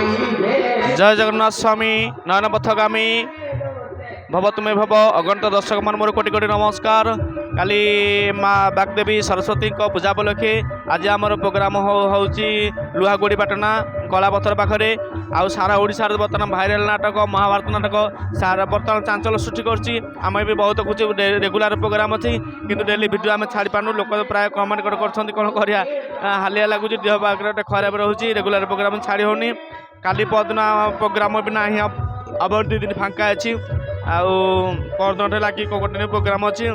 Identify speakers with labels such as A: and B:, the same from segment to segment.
A: जय जगन्नाथ स्वामी नयन पथगामी भव तुम्हें भव अगणित दर्शक मान मोर कोटि कोटि नमस्कार। काली माँ बागदेवी सरस्वती पूजा उपलक्षे आज आमर प्रोग्राम होची लुहागुड़ी पाटना कलापथर पाखे आउ सारा ओडिशा बर्तमान भाइराल नाटक महाभारत नाटक सारा बर्तमान चांचल सृष्टि करछि। आम भी बहुत कुछ रेगुलर प्रोग्राम अच्छी किंतु डेली वीडियो आम छाड़ी पार्नु लोक प्राय कमेंट कर कौन करिया हालिया लगुच देह पाखे खराब रोचे रेगुलर प्रोग्राम छाड़ी होनी। काली परदिन प्रोग्राम भी ना अब 2 दिन फांका अच्छी आउन लगे कंटिन्यू प्रोग्राम अच्छी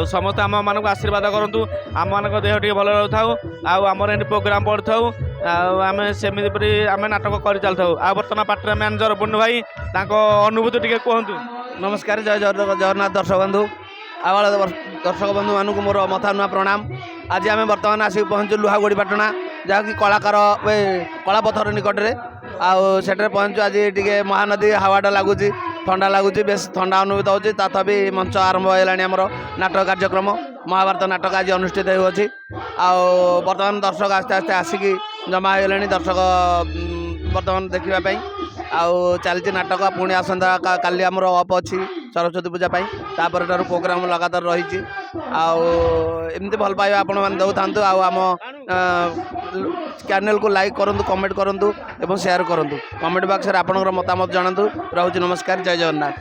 A: समस्त आम मानक आशीर्वाद करूँ आम मान देह टे भल रही आमर एम प्रोग्राम पढ़ आम सेमती आम नाटक कर चलता आ बर्तमान पार्टी मैनेजर बुन्नू भाई अनुभूति टे कहतु।
B: नमस्कार जय जगन्नाथ दर्शक बंधु आवाल दर्शक बंधु मानक मोर मथा नुआ प्रणाम। आज आम बर्तमान आसिक पहुँचु लुहागुड़ी पाटना जहाँकि कलाकार कलापथर निकट में आठे पहुँचु। आज टे महानदी हावाटा लगुच ठंडा लगुच बेस ठंडा अनुभूत होती तथापि मंच आरंभ होगार नाटक कार्यक्रम महाभारत नाटक आज अनुष्ठित होती बर्तमान दर्शक आस्ते आस्ते आसिक जमा होगा दर्शक बर्तमान देखापी चलती नाटक पुणी आसंता काली आमर अप अच्छी सरस्वती पूजा तापर प्रोग्राम लगातार रही एमती भल पाइबा आपण मैंने दौ था आम चैनल को लाइक करूँ कमेंट करूँ और शेयर करूँ कमेंट बॉक्स में आपंकर मतामत जनातु। रोचे नमस्कार जय जगन्नाथ।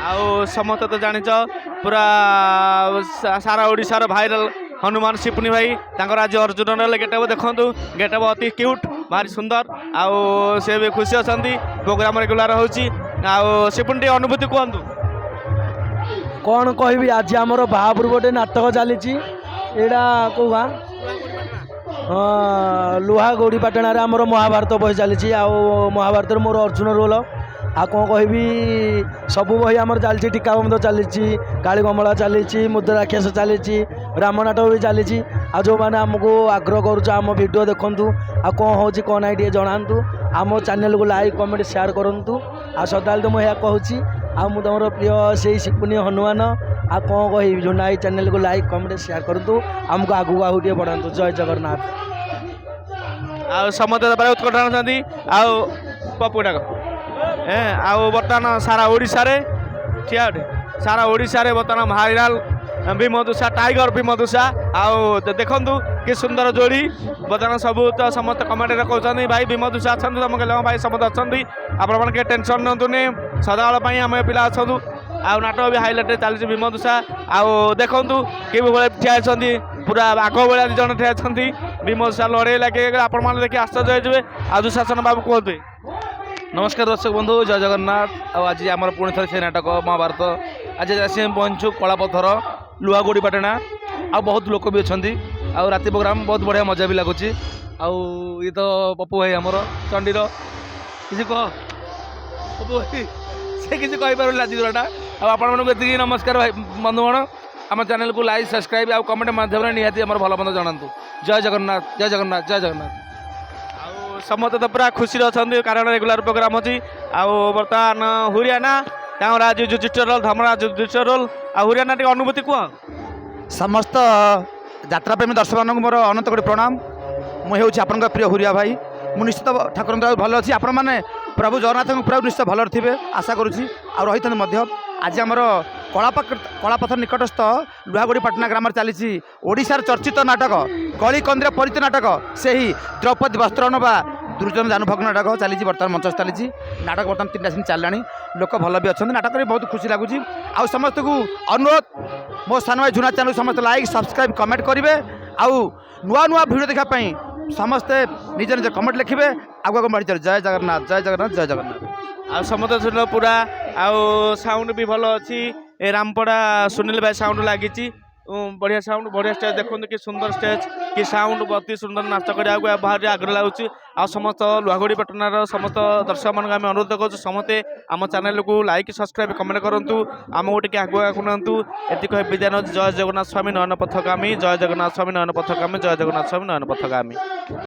A: आउ समस्त तो जानिच पूरा सारा ओडिशार भाइराल हनुमान शिपुनी भाई तांकर आज अर्जुन गेटअप देखु गेटअप अति क्यूट भारी सुंदर आउ से भी खुशी अच्छा प्रोग्राम रेगुलर होची शिपुनी अनुभूति कहतु
C: कौन कहबी। आज आमर बाहापुर गोटे नाटक चली कौ गाँ लुहागुड़ी पाटना आमर महाभारत बही चली महाभारत मोर अर्जुन रोल आ कौन कहबी सबू बही आमर चली टीकाबंध चली कालीकमला चली मुद्रा राक्षस चली राम नाटक भी चली जो मैंने आमको आग्रह करुम वीडियो देखु आ कौन हो कौन ना टे जनातु आम चैनल को लाइक कमेंट शेयर करूँ आ सदा तो मुझे कहूँ आ मु तुम प्रिय से शिपुनी हनुमान आ कौन कह जुना चैनल को लाइक कमेंट शेयर करूँ आमको आगू आगू टे बढ़ातु। जय जगन्नाथ।
A: आ समस्त उत्कट पपुटा आउ बर्तमान सारा ओडिशा रे ठिया सारा ओडिशा रे बर्तमान भाइराल भीमदुषा टाइगर भीमदुषा आउ देखु कि सुंदर जोड़ी बर्तमान सबू तो समस्त कमेंट कहते भाई भीमदुषा अच्छा तुम कहले भाई समस्त अच्छा आपण के टेंशन निंतुनि सदाबेल आम पिला अच्छु आउ नाटक भी हाइलाइट चलती भीमदुषा आउ देखु कि ठिया पूरा आग भाया दि जन ठिया भीमदुषा लड़े लगे आपण मैंने देखिए आश्चर्य हो आ दुशासन बाबू कहते।
B: नमस्कार दर्शक बंधु जय जगन्नाथ। आज आम पुणी थे से नाटक महाभारत आज आसी पहुँचु कलापथर लुहागुड़ी पाटना आ बहुत लोक भी अच्छा आ राति प्रोग्राम बहुत बढ़िया मजा भी लगुच ये तो पप्पू भाई आमर चंडीर किसी कह पप्पू भाई से किसी कहीपर लाजि जोटा आपकी नमस्कार भाई बंधुगण आम चैनल को लाइक सब्सक्राइब आ कमेंट माध्यम निहाती भल मंद जनातु। जय जगन्नाथ जय जगन्नाथ जय जगन्नाथ।
A: समस्त तो पूरा खुशी अच्छा कारण रेगुलर प्रोग्राम अच्छी बर्तमान हरियाणा आज युधिष्ठिर रोल धमरा युधिष्ठिर रोल आ हरियाणा टी अनुभूति कह।
D: समस्त यात्रा प्रेमी दर्शक मानक मोर अनंत कोटि प्रणाम। मुझे आपन प्रिय हुरिया भाई मु निश्चित ठाकुर भल अच्छी आपण मैंने प्रभु जगन्नाथ पूरा निश्चित भल थे आशा करुँची आ रही आज आमर कलापथर निकटस्थ लुहागुड़ी पाटना ग्राम चली ओडिशार चर्चित नाटक कली कंद्र परित नाटक से ही द्रौपदी वस्त्रण बा दुर्जन जानुभग्न नाटक चली बर्तमान मंच चली नाटक बर्तमान 3टा सीन चललानी लोक भल भी अच्छा नाटक में बहुत खुशी लगुच आ समस्त को अनुरोध मो सान भाई झुना चैनल समस्त लाइक सब्सक्राइब कमेंट करेंगे आउ नुआ नुआ भिडियो देखापी समस्ते निज निज कमेंट लिखे आगे आगे बढ़ी चल। जय जगन्नाथ जय जगन्नाथ जय जगन्नाथ।
A: आ समस्त सुन पूरा आउ साउंड भी भल अच्छी रामपड़ा सुनील भाई साउंड लगी बढ़िया साउंड बढ़िया स्टेज देखो कि सुंदर स्टेज कि साउंड अति सुंदर नाच करा भारी आग्रह लगुच आ समस्त लुहागुड़ी पाटनार समस्त दर्शक मान आम अनुरोध करूँ समस्ते आम चैनल को लाइक सब्सक्राइब कमेंट करूँ आमको टे आगु आगुनातु एति विद्या जय जगन्नाथ स्वामी नयन पथगामी जय जगन्नाथ स्वामी नयन पथगामी जय जगन्नाथ स्वामी नयन पथगामी।